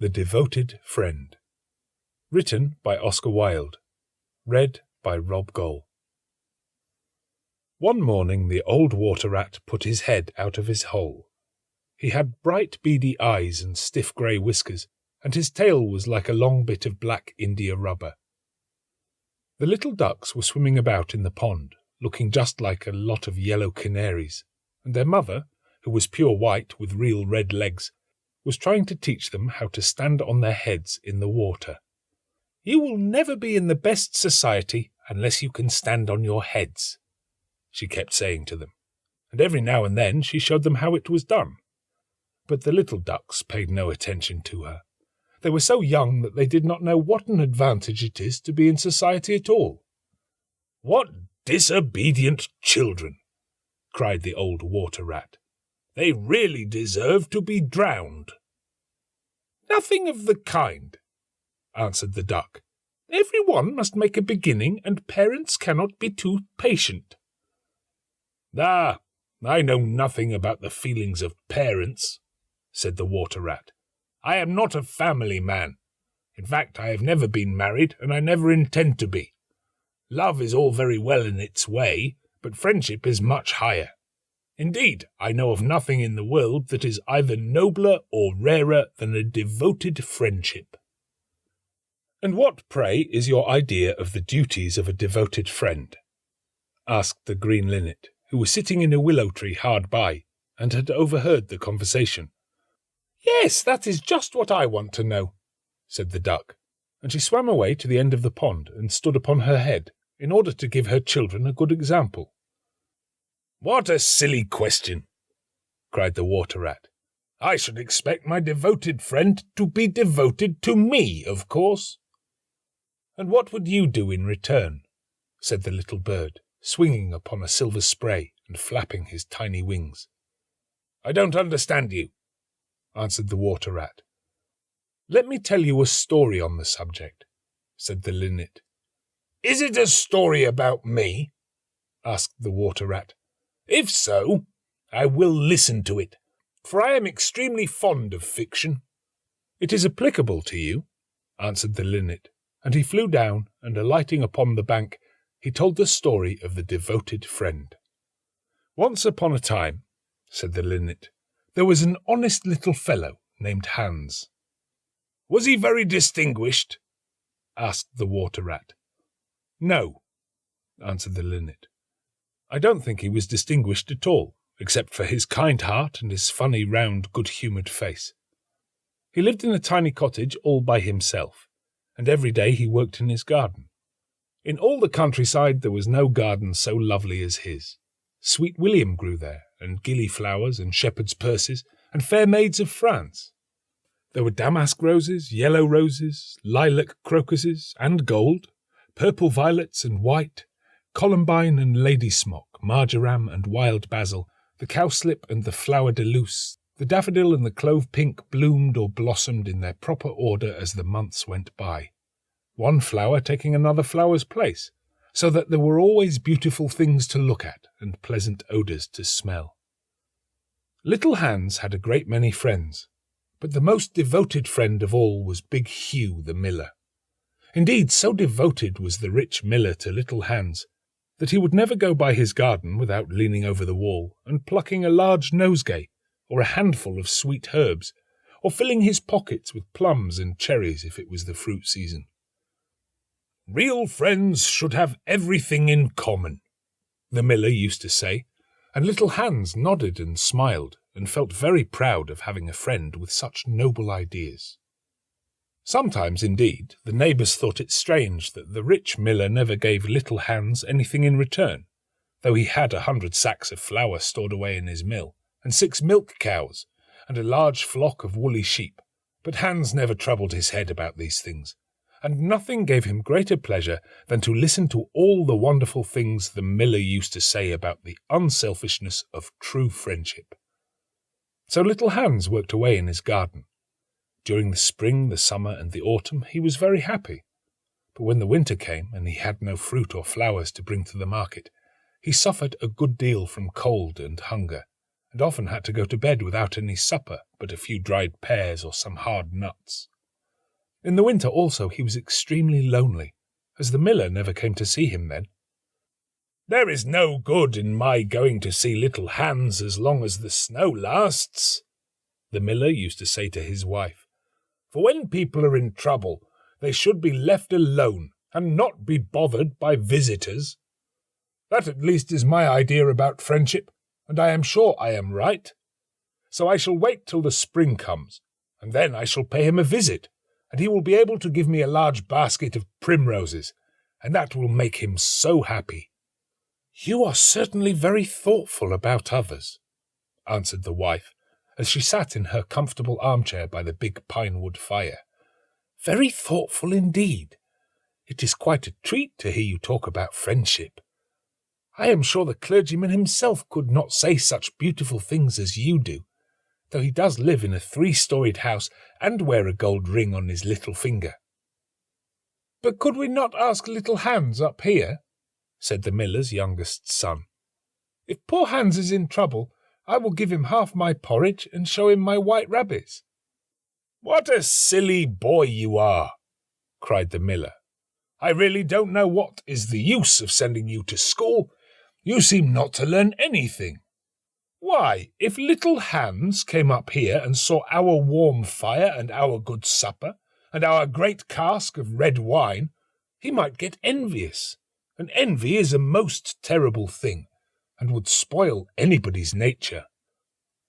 The Devoted Friend. Written by Oscar Wilde. Read by Rob Goll. One morning the old water rat put his head out of his hole. He had bright beady eyes and stiff grey whiskers, and his tail was like a long bit of black India rubber. The little ducks were swimming about in the pond, looking just like a lot of yellow canaries, and their mother, who was pure white with real red legs, was trying to teach them how to stand on their heads in the water. "You will never be in the best society unless you can stand on your heads," she kept saying to them, and every now and then she showed them how it was done. But the little ducks paid no attention to her. They were so young that they did not know what an advantage it is to be in society at all. "What disobedient children!" cried the old water rat. "They really deserve to be drowned." "Nothing of the kind," answered the duck. "Every one must make a beginning, and parents cannot be too patient." "Ah, I know nothing about the feelings of parents," said the water rat. "I am not a family man. In fact, I have never been married, and I never intend to be. Love is all very well in its way, but friendship is much higher. Indeed, I know of nothing in the world that is either nobler or rarer than a devoted friendship." "And what, pray, is your idea of the duties of a devoted friend?" asked the green linnet, who was sitting in a willow tree hard by, and had overheard the conversation. "Yes, that is just what I want to know," said the duck, and she swam away to the end of the pond and stood upon her head, in order to give her children a good example. "What a silly question!" cried the water rat. "I should expect my devoted friend to be devoted to me, of course." "And what would you do in return?" said the little bird, swinging upon a silver spray and flapping his tiny wings. "I don't understand you," answered the water rat. "Let me tell you a story on the subject," said the linnet. "Is it a story about me?" asked the water rat. "If so, I will listen to it, for I am extremely fond of fiction." "It is applicable to you," answered the linnet, and he flew down, and alighting upon the bank, he told the story of the devoted friend. "Once upon a time," said the linnet, "there was an honest little fellow named Hans." "Was he very distinguished?" asked the water rat. "No," answered the linnet. "I don't think he was distinguished at all, except for his kind heart and his funny, round, good-humoured face. He lived in a tiny cottage all by himself, and every day he worked in his garden. In all the countryside there was no garden so lovely as his. Sweet William grew there, and gilly-flowers, and shepherd's purses, and fair maids of France. There were damask roses, yellow roses, lilac crocuses, and gold, purple violets and white, columbine and ladysmock, marjoram and wild basil, the cowslip and the flower de luce, the daffodil and the clove pink bloomed or blossomed in their proper order as the months went by, one flower taking another flower's place, so that there were always beautiful things to look at and pleasant odours to smell. Little Hans had a great many friends, but the most devoted friend of all was Big Hugh the miller. Indeed, so devoted was the rich miller to little Hans that he would never go by his garden without leaning over the wall and plucking a large nosegay, or a handful of sweet herbs, or filling his pockets with plums and cherries if it was the fruit season. "Real friends should have everything in common," the miller used to say, and little Hans nodded and smiled, and felt very proud of having a friend with such noble ideas. Sometimes, indeed, the neighbours thought it strange that the rich miller never gave little Hans anything in return, though he had 100 sacks of flour stored away in his mill, and 6 milk cows, and a large flock of woolly sheep. But Hans never troubled his head about these things, and nothing gave him greater pleasure than to listen to all the wonderful things the miller used to say about the unselfishness of true friendship. So little Hans worked away in his garden. During the spring, the summer, and the autumn he was very happy. But when the winter came, and he had no fruit or flowers to bring to the market, he suffered a good deal from cold and hunger, and often had to go to bed without any supper but a few dried pears or some hard nuts. In the winter also he was extremely lonely, as the miller never came to see him then. "There is no good in my going to see little Hans as long as the snow lasts," the miller used to say to his wife, "for when people are in trouble, they should be left alone and not be bothered by visitors. That at least is my idea about friendship, and I am sure I am right. So I shall wait till the spring comes, and then I shall pay him a visit, and he will be able to give me a large basket of primroses, and that will make him so happy." "You are certainly very thoughtful about others," answered the wife, as she sat in her comfortable armchair by the big pine-wood fire. "Very thoughtful indeed. It is quite a treat to hear you talk about friendship. I am sure the clergyman himself could not say such beautiful things as you do, though he does live in a 3-storied house and wear a gold ring on his little finger." "But could we not ask little Hans up here?" said the miller's youngest son. "If poor Hans is in trouble, I will give him half my porridge and show him my white rabbits." "What a silly boy you are!" cried the miller. "I really don't know what is the use of sending you to school. You seem not to learn anything. Why, if little Hans came up here and saw our warm fire and our good supper and our great cask of red wine, he might get envious, and envy is a most terrible thing, and would spoil anybody's nature.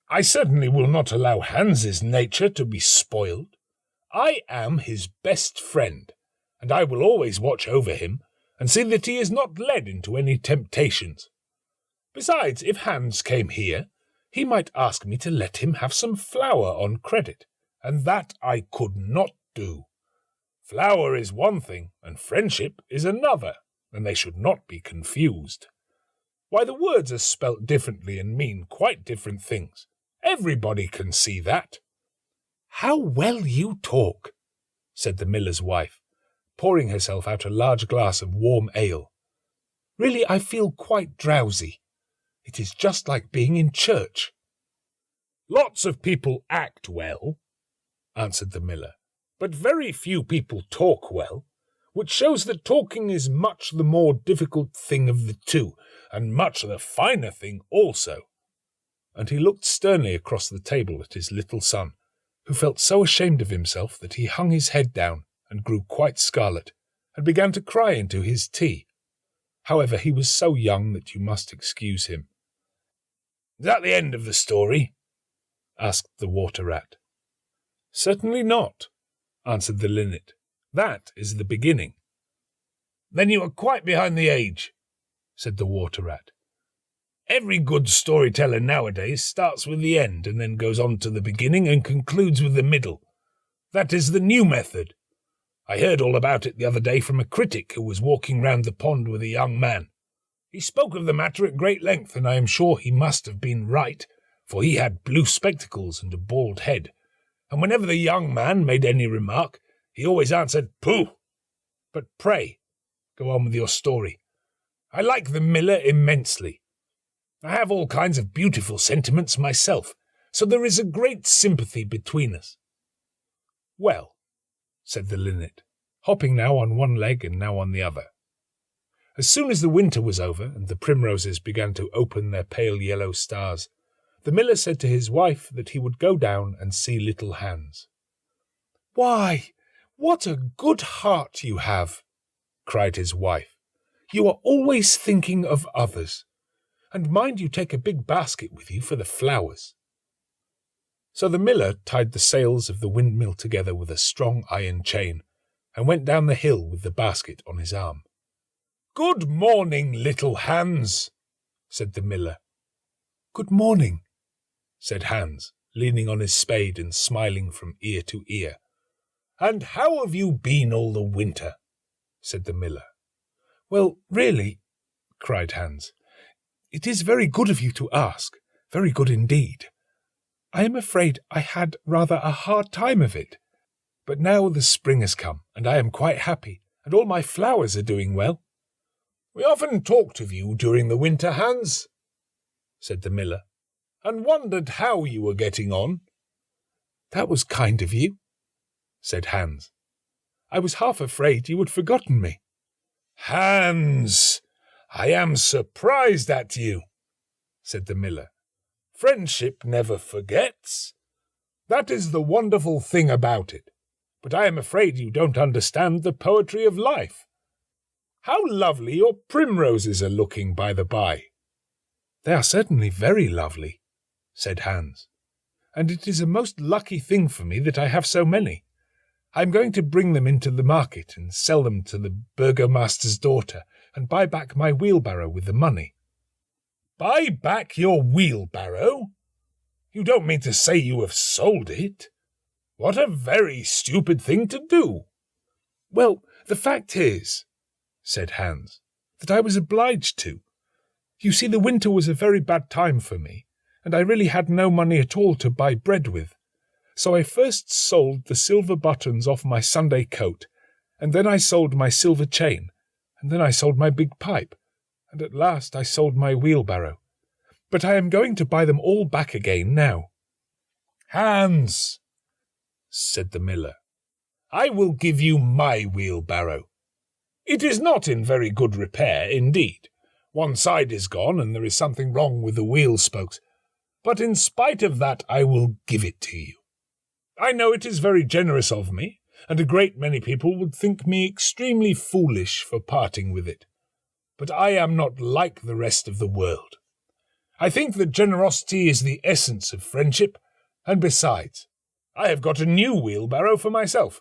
I certainly will not allow Hans's nature to be spoiled. I am his best friend, and I will always watch over him and see that he is not led into any temptations. Besides, if Hans came here, he might ask me to let him have some flour on credit, and that I could not do. Flour is one thing, and friendship is another, and they should not be confused. Why, the words are spelt differently and mean quite different things. Everybody can see that." "How well you talk," said the miller's wife, pouring herself out a large glass of warm ale. "Really, I feel quite drowsy. It is just like being in church." "Lots of people act well," answered the miller, "but very few people talk well, which shows that talking is much the more difficult thing of the two, and much the finer thing also." And he looked sternly across the table at his little son, who felt so ashamed of himself that he hung his head down and grew quite scarlet, and began to cry into his tea. However, he was so young that you must excuse him. "Is that the end of the story?" asked the water-rat. "Certainly not," answered the linnet. "That is the beginning." "Then you are quite behind the age," said the water-rat. "Every good storyteller nowadays starts with the end and then goes on to the beginning and concludes with the middle. That is the new method. I heard all about it the other day from a critic who was walking round the pond with a young man. He spoke of the matter at great length, and I am sure he must have been right, for he had blue spectacles and a bald head, and whenever the young man made any remark, he always answered, 'Pooh!' But pray, go on with your story. I like the miller immensely. I have all kinds of beautiful sentiments myself, so there is a great sympathy between us." "Well," said the linnet, hopping now on one leg and now on the other. As soon as the winter was over and the primroses began to open their pale yellow stars, the miller said to his wife that he would go down and see little Hans. "Why, what a good heart you have!" cried his wife. "You are always thinking of others. And mind you take a big basket with you for the flowers." So the miller tied the sails of the windmill together with a strong iron chain, and went down the hill with the basket on his arm. "Good morning, little Hans," said the miller. "Good morning," said Hans, leaning on his spade and smiling from ear to ear. "And how have you been all the winter?" said the miller. "Well, really," cried Hans, "it is very good of you to ask, very good indeed. I am afraid I had rather a hard time of it, but now the spring has come, and I am quite happy, and all my flowers are doing well." "We often talked of you during the winter, Hans," said the miller, and wondered how you were getting on." "That was kind of you," said Hans. "I was half afraid you had forgotten me." "Hans, I am surprised at you," said the miller. "Friendship never forgets. That is the wonderful thing about it. But I am afraid you don't understand the poetry of life. How lovely your primroses are looking, by the by." "They are certainly very lovely," said Hans, "and it is a most lucky thing for me that I have so many. I am going to bring them into the market and sell them to the burgomaster's daughter and buy back my wheelbarrow with the money." "Buy back your wheelbarrow? You don't mean to say you have sold it? What a very stupid thing to do." "Well, the fact is," said Hans, "that I was obliged to. You see, the winter was a very bad time for me, and I really had no money at all to buy bread with. So I first sold the silver buttons off my Sunday coat, and then I sold my silver chain, and then I sold my big pipe, and at last I sold my wheelbarrow. But I am going to buy them all back again now." "Hans," said the miller, "I will give you my wheelbarrow. It is not in very good repair indeed. One side is gone, and there is something wrong with the wheel spokes. But in spite of that, I will give it to you. I know it is very generous of me, and a great many people would think me extremely foolish for parting with it. But I am not like the rest of the world. I think that generosity is the essence of friendship, and besides, I have got a new wheelbarrow for myself.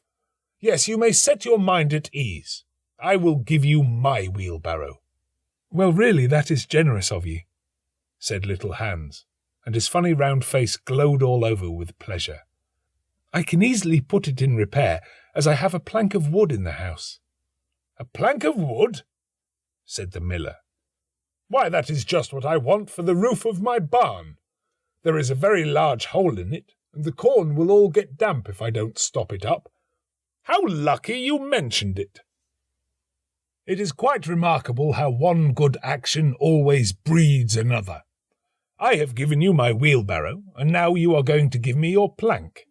Yes, you may set your mind at ease. I will give you my wheelbarrow." "Well, really, that is generous of you," said little Hans, and his funny round face glowed all over with pleasure. "I can easily put it in repair, as I have a plank of wood in the house." "A plank of wood?" said the miller. "Why, that is just what I want for the roof of my barn. There is a very large hole in it, and the corn will all get damp if I don't stop it up. How lucky you mentioned it! It is quite remarkable how one good action always breeds another. I have given you my wheelbarrow, and now you are going to give me your plank.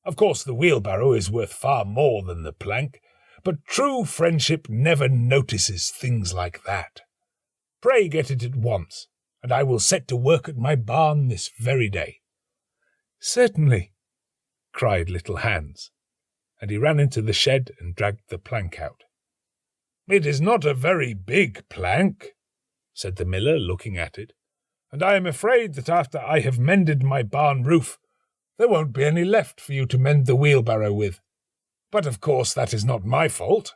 Of course, the wheelbarrow is worth far more than the plank, but true friendship never notices things like that. Pray get it at once, and I will set to work at my barn this very day." "Certainly," cried little Hans, and he ran into the shed and dragged the plank out. "It is not a very big plank," said the miller, looking at it, "and I am afraid that after I have mended my barn roof, there won't be any left for you to mend the wheelbarrow with. But of course that is not my fault.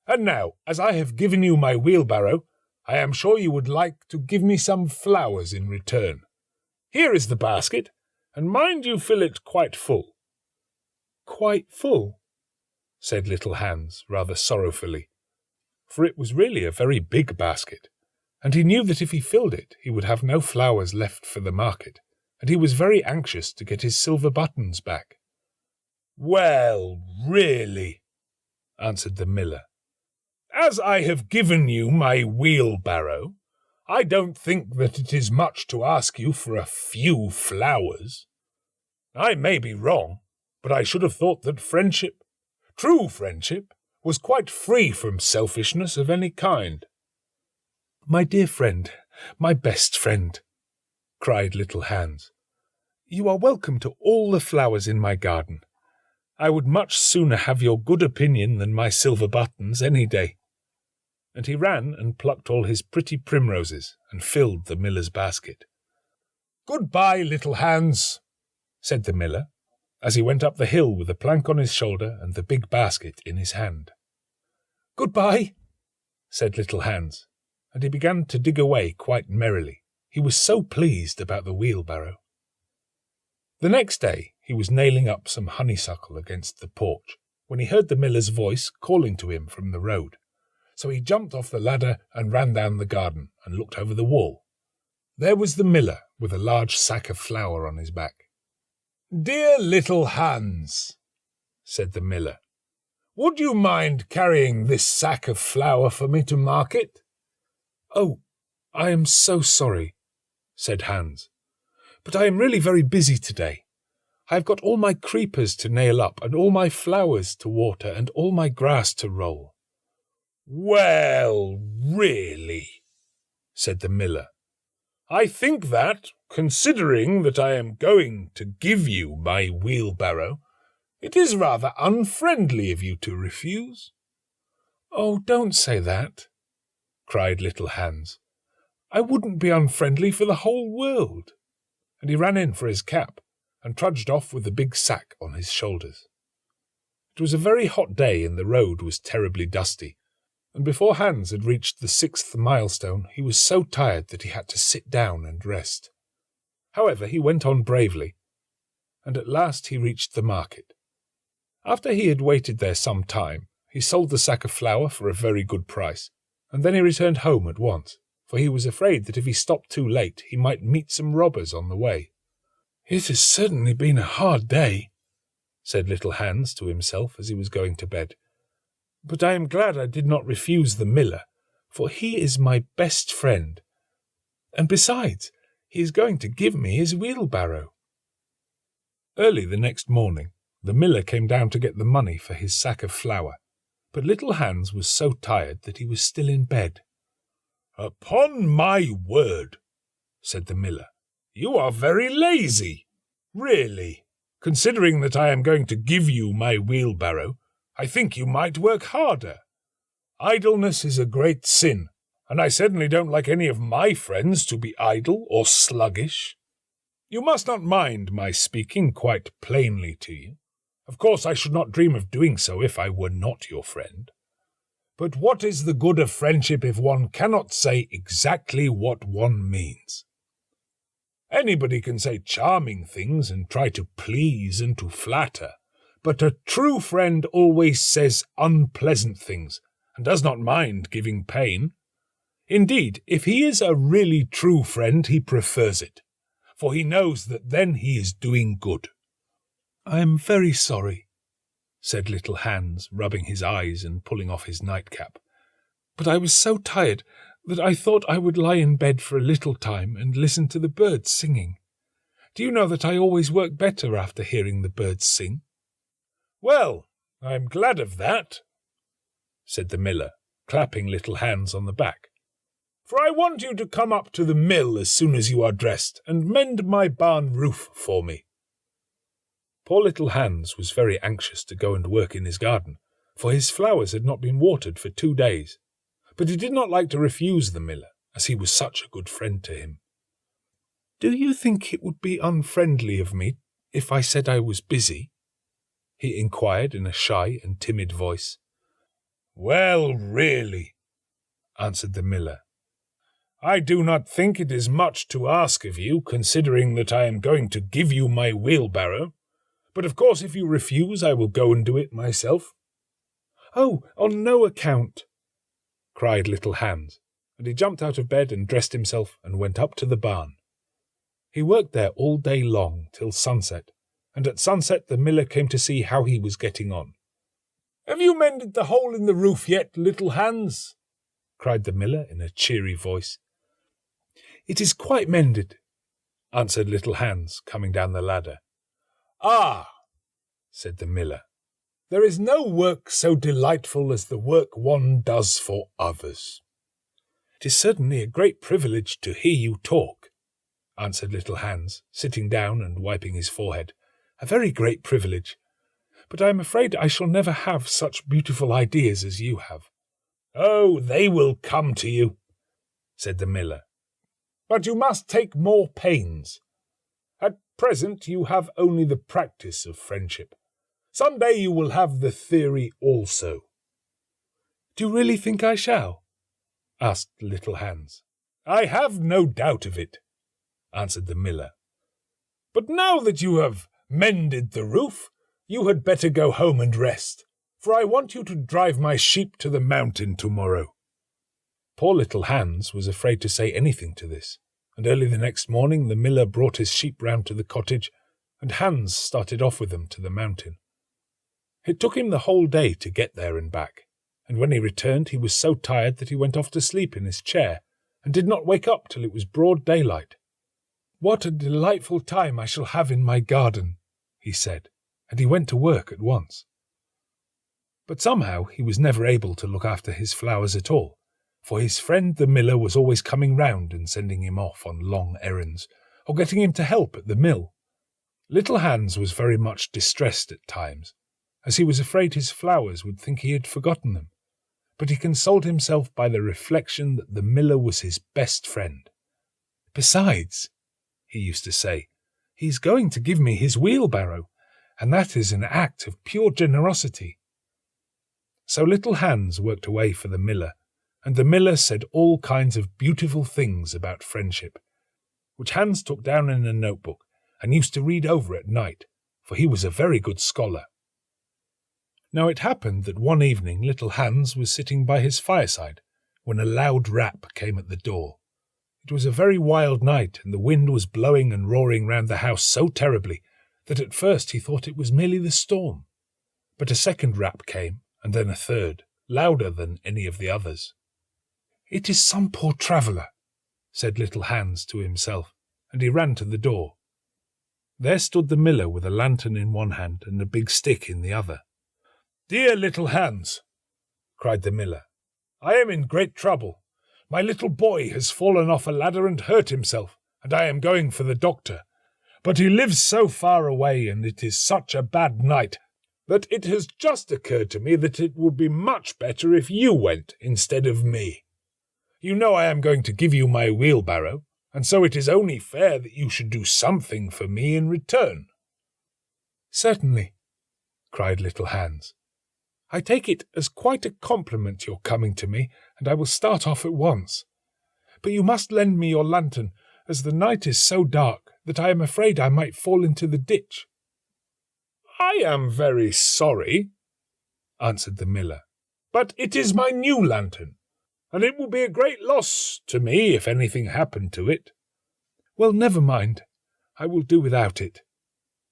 And now, as I have given you my wheelbarrow, I am sure you would like to give me some flowers in return. Here is the basket, and mind you fill it quite full." "Quite full?" said little Hans, rather sorrowfully, for it was really a very big basket, and he knew that if he filled it he would have no flowers left for the market, and he was very anxious to get his silver buttons back. "Well, really," answered the miller, "as I have given you my wheelbarrow, I don't think that it is much to ask you for a few flowers. I may be wrong, but I should have thought that friendship, true friendship, was quite free from selfishness of any kind." "My dear friend, my best friend," cried little Hans, "you are welcome to all the flowers in my garden. I would much sooner have your good opinion than my silver buttons any day." And he ran and plucked all his pretty primroses and filled the miller's basket. "Good-bye, little Hans," said the miller, as he went up the hill with the plank on his shoulder and the big basket in his hand. "Good-bye," said little Hans, and he began to dig away quite merrily. He was so pleased about the wheelbarrow. The next day he was nailing up some honeysuckle against the porch, when he heard the miller's voice calling to him from the road. So he jumped off the ladder and ran down the garden and looked over the wall. There was the miller with a large sack of flour on his back. "Dear little Hans," said the miller, "would you mind carrying this sack of flour for me to market?" "Oh, I am so sorry," said Hans, but I am really very busy today. I have got all my creepers to nail up, and all my flowers to water, and all my grass to roll." "Well, really," said the miller, "I think that, considering that I am going to give you my wheelbarrow, it is rather unfriendly of you to refuse." "Oh, don't say that," cried little Hans. "I wouldn't be unfriendly for the whole world." And he ran in for his cap, and trudged off with the big sack on his shoulders. It was a very hot day, and the road was terribly dusty, and before Hans had reached the 6th milestone, he was so tired that he had to sit down and rest. However, he went on bravely, and at last he reached the market. After he had waited there some time, he sold the sack of flour for a very good price, and then he returned home at once, for he was afraid that if he stopped too late he might meet some robbers on the way. "It has certainly been a hard day," said little Hans to himself as he was going to bed. "But I am glad I did not refuse the miller, for he is my best friend. And besides, he is going to give me his wheelbarrow." Early the next morning, the miller came down to get the money for his sack of flour, but little Hans was so tired that he was still in bed. "Upon my word," said the miller, "you are very lazy. Really, considering that I am going to give you my wheelbarrow, I think you might work harder. Idleness is a great sin, and I certainly don't like any of my friends to be idle or sluggish. You must not mind my speaking quite plainly to you. Of course, I should not dream of doing so if I were not your friend. But what is the good of friendship if one cannot say exactly what one means? Anybody can say charming things and try to please and to flatter, but a true friend always says unpleasant things and does not mind giving pain. Indeed, if he is a really true friend, he prefers it, for he knows that then he is doing good." "I am very sorry," said little Hans, rubbing his eyes and pulling off his nightcap. "But I was so tired that I thought I would lie in bed for a little time and listen to the birds singing. Do you know that I always work better after hearing the birds sing?" "Well, I am glad of that," said the miller, clapping little Hans on the back. "For I want you to come up to the mill as soon as you are dressed and mend my barn roof for me." Poor little Hans was very anxious to go and work in his garden, for his flowers had not been watered for 2 days, but he did not like to refuse the miller, as he was such a good friend to him. "Do you think it would be unfriendly of me if I said I was busy?" he inquired in a shy and timid voice. "Well, really," answered the miller, "I do not think it is much to ask of you, considering that I am going to give you my wheelbarrow. But of course if you refuse, I will go and do it myself." "Oh, on no account," cried little Hans, and he jumped out of bed and dressed himself and went up to the barn. He worked there all day long till sunset, and at sunset the miller came to see how he was getting on. "Have you mended the hole in the roof yet, little Hans?" cried the miller in a cheery voice. "It is quite mended," answered little Hans, coming down the ladder. "Ah," said the miller, "there is no work so delightful as the work one does for others." "It is certainly a great privilege to hear you talk," answered little Hans, sitting down and wiping his forehead. "A very great privilege. But I am afraid I shall never have such beautiful ideas as you have." "Oh, they will come to you," said the miller. "But you must take more pains. At present you have only the practice of friendship. Some day you will have the theory also." "Do you really think I shall?" asked little Hans. "I have no doubt of it," answered the miller. "But now that you have mended the roof, you had better go home and rest, for I want you to drive my sheep to the mountain tomorrow." Poor little Hans was afraid to say anything to this, and early the next morning the miller brought his sheep round to the cottage, and Hans started off with them to the mountain. It took him the whole day to get there and back, and when he returned he was so tired that he went off to sleep in his chair, and did not wake up till it was broad daylight. "What a delightful time I shall have in my garden," he said, and he went to work at once. But somehow he was never able to look after his flowers at all, for his friend the miller was always coming round and sending him off on long errands, or getting him to help at the mill. Little Hans was very much distressed at times, as he was afraid his flowers would think he had forgotten them, but he consoled himself by the reflection that the miller was his best friend. "Besides," he used to say, "he is going to give me his wheelbarrow, and that is an act of pure generosity." So little Hans worked away for the miller, and the miller said all kinds of beautiful things about friendship, which Hans took down in a notebook and used to read over at night, for he was a very good scholar. Now it happened that one evening little Hans was sitting by his fireside when a loud rap came at the door. It was a very wild night, and the wind was blowing and roaring round the house so terribly that at first he thought it was merely the storm. But a second rap came, and then a third, louder than any of the others. "It is some poor traveller," said little Hans to himself, and he ran to the door. There stood the miller with a lantern in one hand and a big stick in the other. "Dear little Hans," cried the miller, "I am in great trouble. My little boy has fallen off a ladder and hurt himself, and I am going for the doctor. But he lives so far away, and it is such a bad night, that it has just occurred to me that it would be much better if you went instead of me. You know I am going to give you my wheelbarrow, and so it is only fair that you should do something for me in return." "Certainly," cried little Hans. "I take it as quite a compliment your coming to me, and I will start off at once. But you must lend me your lantern, as the night is so dark that I am afraid I might fall into the ditch." "I am very sorry," answered the miller, "but it is my new lantern, and it will be a great loss to me if anything happened to it." "Well, never mind. I will do without it,"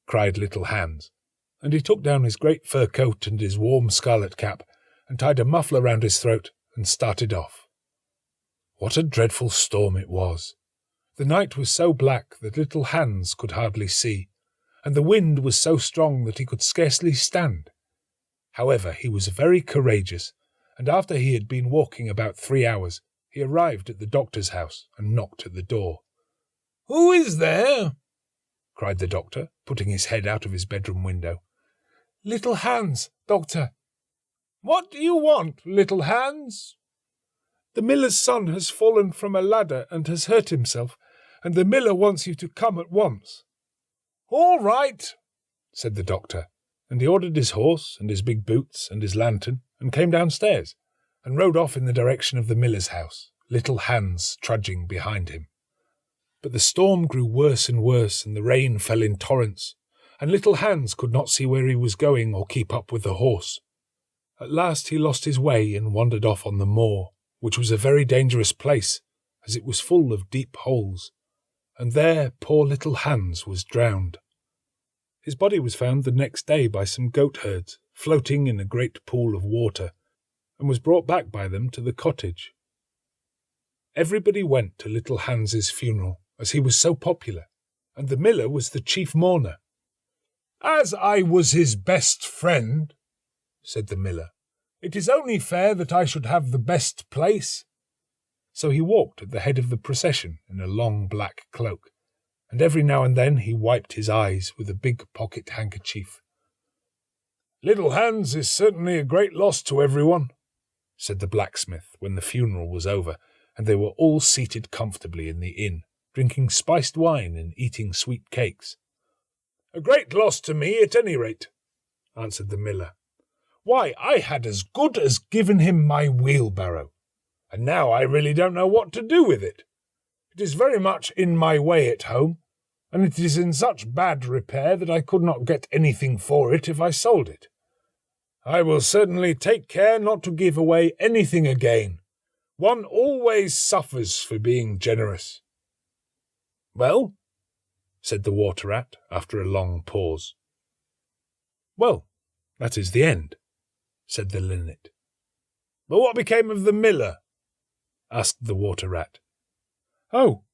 cried little Hans, and he took down his great fur coat and his warm scarlet cap, and tied a muffler round his throat, and started off. What a dreadful storm it was! The night was so black that little Hans could hardly see, and the wind was so strong that he could scarcely stand. However, he was very courageous, and after he had been walking about 3 hours, he arrived at the doctor's house and knocked at the door. "Who is there?" cried the doctor, putting his head out of his bedroom window. "Little Hans, doctor." "What do you want, little Hans?" "The miller's son has fallen from a ladder and has hurt himself, and the miller wants you to come at once." "All right," said the doctor, and he ordered his horse and his big boots and his lantern, and came downstairs, and rode off in the direction of the miller's house, little Hans trudging behind him. But the storm grew worse and worse, and the rain fell in torrents, and little Hans could not see where he was going or keep up with the horse. At last he lost his way and wandered off on the moor, which was a very dangerous place, as it was full of deep holes, and there poor little Hans was drowned. His body was found the next day by some goat-herds, floating in a great pool of water, and was brought back by them to the cottage. Everybody went to little Hans's funeral, as he was so popular, and the miller was the chief mourner. "As I was his best friend," said the miller, "it is only fair that I should have the best place." So he walked at the head of the procession in a long black cloak, and every now and then he wiped his eyes with a big pocket handkerchief. "Little Hans is certainly a great loss to everyone," said the blacksmith when the funeral was over, and they were all seated comfortably in the inn, drinking spiced wine and eating sweet cakes. "A great loss to me, at any rate," answered the miller. "Why, I had as good as given him my wheelbarrow, and now I really don't know what to do with it. It is very much in my way at home, and it is in such bad repair that I could not get anything for it if I sold it. I will certainly take care not to give away anything again. One always suffers for being generous." "Well?" said the water rat after a long pause. "Well, that is the end," said the linnet. "But what became of the miller?" asked the water rat. "Oh,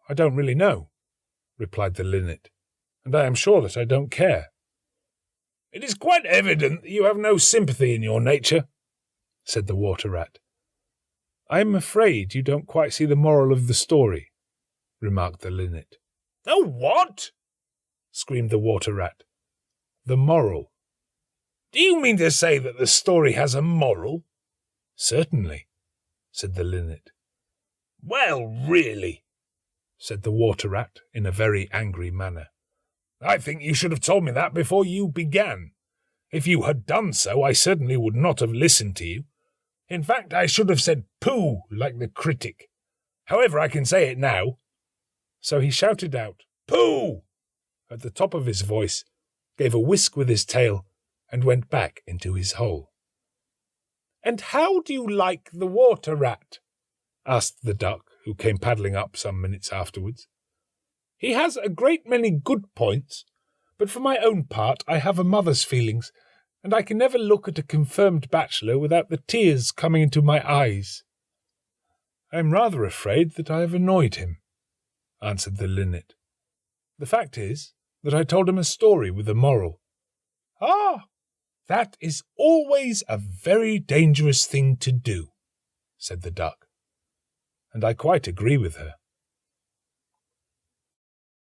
I don't really know," replied the linnet, and I am sure that I don't care. It is quite evident that you have no sympathy in your nature, said the water rat. I am afraid you don't quite see the moral of the story, remarked the linnet. Oh, what? Screamed the water rat. The moral. Do you mean to say that the story has a moral? Certainly, said the linnet. Well, really, said the water rat in a very angry manner. I think you should have told me that before you began. If you had done so, I certainly would not have listened to you. In fact, I should have said pooh like the critic. However, I can say it now. So he shouted out, pooh, at the top of his voice, gave a whisk with his tail, and went back into his hole. And how do you like the water rat? Asked the duck, who came paddling up some minutes afterwards. He has a great many good points, but for my own part I have a mother's feelings, and I can never look at a confirmed bachelor without the tears coming into my eyes. I am rather afraid that I have annoyed him, answered the linnet. The fact is that I told him a story with a moral. Ah, that is always a very dangerous thing to do, said the duck. And I quite agree with her.